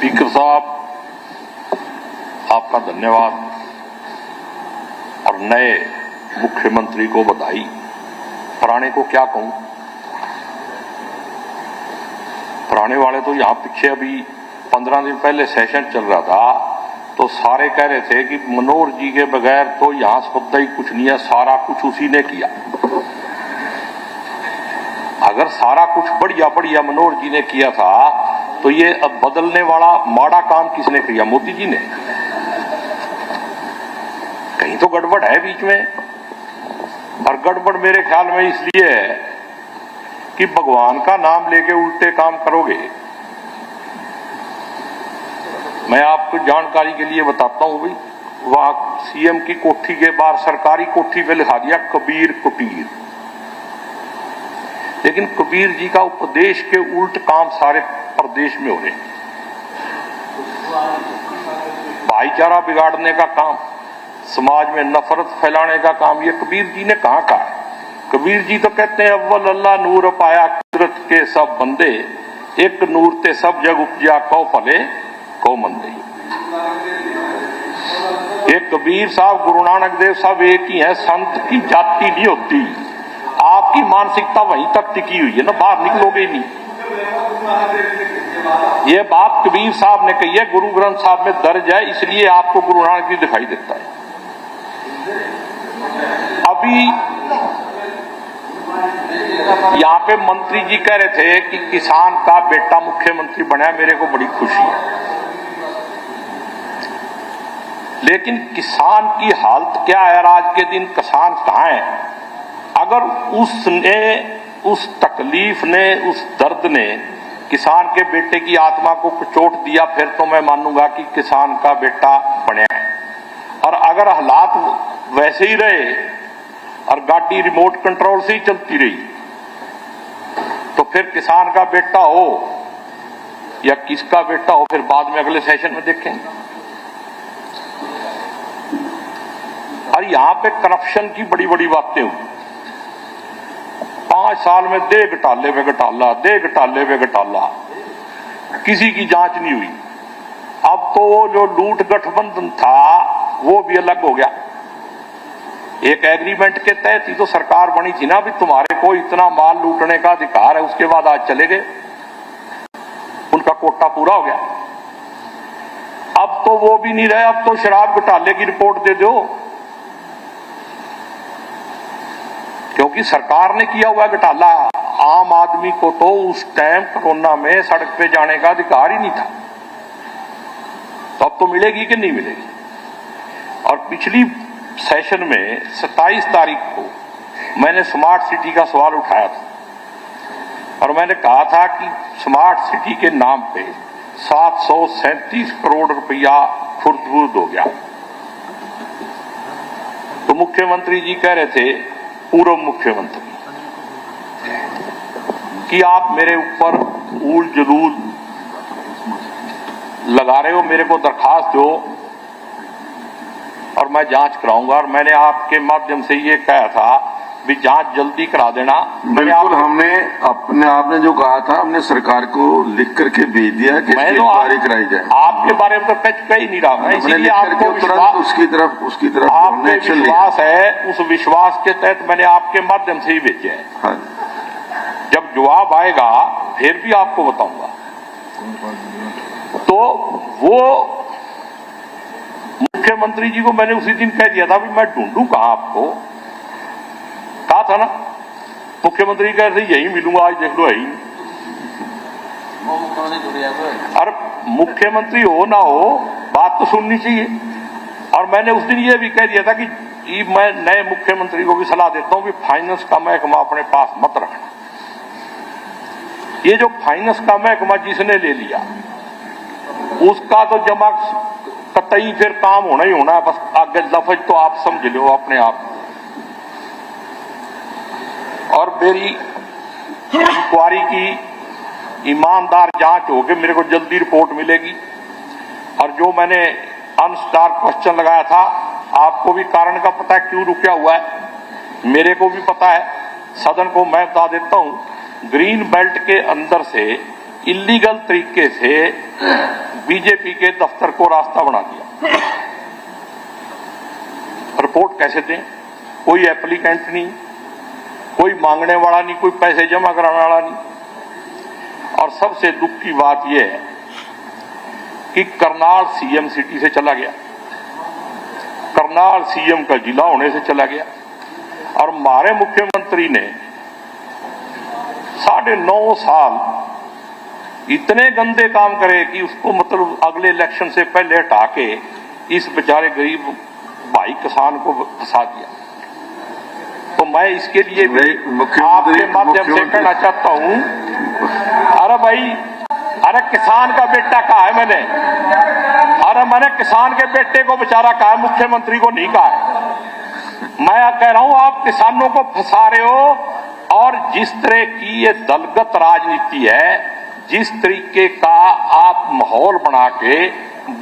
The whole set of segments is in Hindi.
स्पीकर साहब, आपका धन्यवाद और नए मुख्यमंत्री को बधाई। पुराने को क्या कहूं, पुराने वाले तो यहां पीछे अभी 15 दिन पहले सेशन चल रहा था तो सारे कह रहे थे कि मनोहर जी के बगैर तो यहां सौदा ही कुछ नहीं है, सारा कुछ उसी ने किया। अगर सारा कुछ बढ़िया बढ़िया मनोहर जी ने किया था तो ये अब बदलने वाला माड़ा काम किसने किया? मोदी जी ने। कहीं तो गड़बड़ है बीच में, और गड़बड़ मेरे ख्याल में इसलिए है कि भगवान का नाम लेके उल्टे काम करोगे। मैं आपको जानकारी के लिए बताता हूं भाई, वहां सीएम की कोठी के बाहर सरकारी कोठी पे लिखा दिया कबीर कुटीर, लेकिन कबीर जी का उपदेश के उल्ट काम सारे प्रदेश में हो रहे हैं। भाईचारा बिगाड़ने का काम, समाज में नफरत फैलाने का काम ये कबीर जी ने कहां कहा है? कबीर जी तो कहते हैं अव्वल अल्लाह नूर पाया कुदरत के सब बंदे, एक नूर ते सब जग उपजा कौ फले कौ मंदे। ये कबीर साहब, गुरु नानक देव साहब एक ही है, संत की जाति नहीं होती। आपकी मानसिकता वहीं तक टिकी हुई है ना, बाहर निकलोगे नहीं। ये बात कबीर साहब ने कही है, गुरु ग्रंथ साहब में दर्ज है, इसलिए आपको गुरु नानक जी दिखाई देता है। अभी यहां पे मंत्री जी कह रहे थे कि किसान का बेटा मुख्यमंत्री बना, मेरे को बड़ी खुशी है, लेकिन किसान की हालत क्या है? आज के दिन किसान कहां है? अगर उसने, उस तकलीफ ने, उस दर्द ने किसान के बेटे की आत्मा को कुचोट दिया, फिर तो मैं मानूंगा कि किसान का बेटा बना है। और अगर हालात वैसे ही रहे और गाड़ी रिमोट कंट्रोल से ही चलती रही तो फिर किसान का बेटा हो या किसका बेटा हो, फिर बाद में अगले सेशन में देखेंगे। और यहां पे करप्शन की बड़ी बड़ी बातें हुई। 5 साल में दे घटाले पे घटाला, दे घटाले पे घटाला, किसी की जांच नहीं हुई। अब तो वो जो लूट गठबंधन था वो भी अलग हो गया। एक एग्रीमेंट के तहत ही तो सरकार बनी थी ना, भी तुम्हारे को इतना माल लूटने का अधिकार है, उसके बाद आज चले गए, उनका कोटा पूरा हो गया। अब तो वो भी नहीं रहे, अब तो शराब घोटाले की रिपोर्ट दे दो, क्योंकि सरकार ने किया हुआ घोटाला। आम आदमी को तो उस टाइम कोरोना में सड़क पे जाने का अधिकार ही नहीं था, तो अब तो मिलेगी कि नहीं मिलेगी। और पिछली सेशन में 27 तारीख को मैंने स्मार्ट सिटी का सवाल उठाया था और मैंने कहा था कि स्मार्ट सिटी के नाम पे 737 करोड़ रुपया खुर्द-बुर्द हो गया। तो मुख्यमंत्री जी कह रहे थे, पूर्व मुख्यमंत्री, कि आप मेरे ऊपर ऊल जलूल लगा रहे हो, मेरे को दरखास्त दो और मैं जांच कराऊंगा। और मैंने आपके माध्यम से ये कहा था भी जांच जल्दी करा देना। बिल्कुल, हमने आपने जो कहा था, हमने सरकार को लिख करके भेज दिया कि इसकी इंक्वायरी कराई जाए। आपके बारे में तो टच कर ही नहीं रहा मैं, इसलिए आपको तुरंत उसकी तरफ आपने विश्वास है, उस विश्वास के तहत मैंने आपके माध्यम से ही भेजे है। हाँ। जब जवाब आएगा फिर भी आपको बताऊंगा। तो वो मुख्यमंत्री जी को मैंने उसी दिन कह दिया था भी मैं ढूंढूं कहां आपको, कहा था ना। मुख्यमंत्री कह रहे यही मिलूंगा, आज देख लो है ही। और मुख्यमंत्री हो ना हो, बात तो सुननी चाहिए। और मैंने उस दिन ये भी कह दिया था कि मैं नए मुख्यमंत्री को भी सलाह देता हूं कि फाइनेंस का महकमा अपने पास मत रखना। ये जो फाइनेंस का महकमा जिसने ले लिया उसका तो जमा कतई फिर काम होना ही होना है, बस आगे लफ्ज तो आप समझ लो अपने आप। और मेरी इंक्वायरी की ईमानदार जांच होकर मेरे को जल्दी रिपोर्ट मिलेगी। और जो मैंने अनस्टार क्वेश्चन लगाया था, आपको भी कारण का पता है क्यों रुका हुआ है, मेरे को भी पता है, सदन को मैं बता देता हूं। ग्रीन बेल्ट के अंदर से इलीगल तरीके से बीजेपी के दफ्तर को रास्ता बना दिया। रिपोर्ट कैसे दें? कोई एप्लीकेंट नहीं, कोई मांगने वाला नहीं, कोई पैसे जमा कराने वाला नहीं। और सबसे दुख की बात यह है कि करनाल सीएम सिटी से चला गया, करनाल सीएम का जिला होने से चला गया, और हमारे मुख्यमंत्री ने 9.5 साल इतने गंदे काम करे कि उसको मतलब अगले इलेक्शन से पहले हटा के इस बेचारे गरीब भाई किसान को फंसा दिया। तो मैं इसके लिए आपके माध्यम से कहना चाहता हूं, अरे भाई, अरे किसान का बेटा कहा है मैंने, अरे मैंने किसान के बेटे को बेचारा कहा है, मुख्यमंत्री को नहीं कहा है। मैं कह रहा हूं आप किसानों को फंसा रहे हो, और जिस तरह की ये दलगत राजनीति है, जिस तरीके का आप माहौल बना के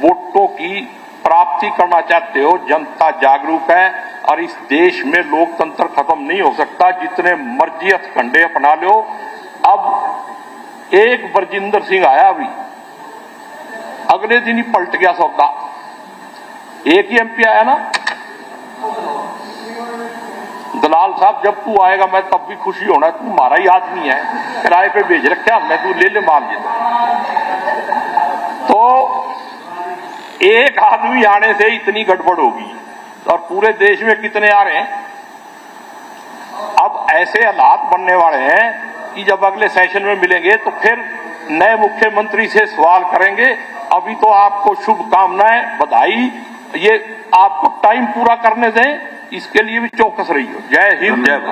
वोटों की प्राप्ति करना चाहते हो, जनता जागरूक है और इस देश में लोकतंत्र खत्म नहीं हो सकता। जितने मर्जी हथकंडे अपना लो। अब एक बरजिंदर सिंह आया, अभी अगले दिन ही पलट गया सौदा। एक ही एमपी आया ना, दलाल साहब, जब तू आएगा मैं तब भी खुशी होना, तू हमारा ही आदमी है, किराए पे भेज रखा हमने, तू ले ले माल ये। तो एक आदमी आने से इतनी गड़बड़ होगी, और पूरे देश में कितने आ रहे हैं। अब ऐसे हालात बनने वाले हैं कि जब अगले सेशन में मिलेंगे तो फिर नए मुख्यमंत्री से सवाल करेंगे। अभी तो आपको शुभकामनाएं, बधाई, ये आपको टाइम पूरा करने दें, इसके लिए भी चौकस रही हो। जय हिंद, जय भारत।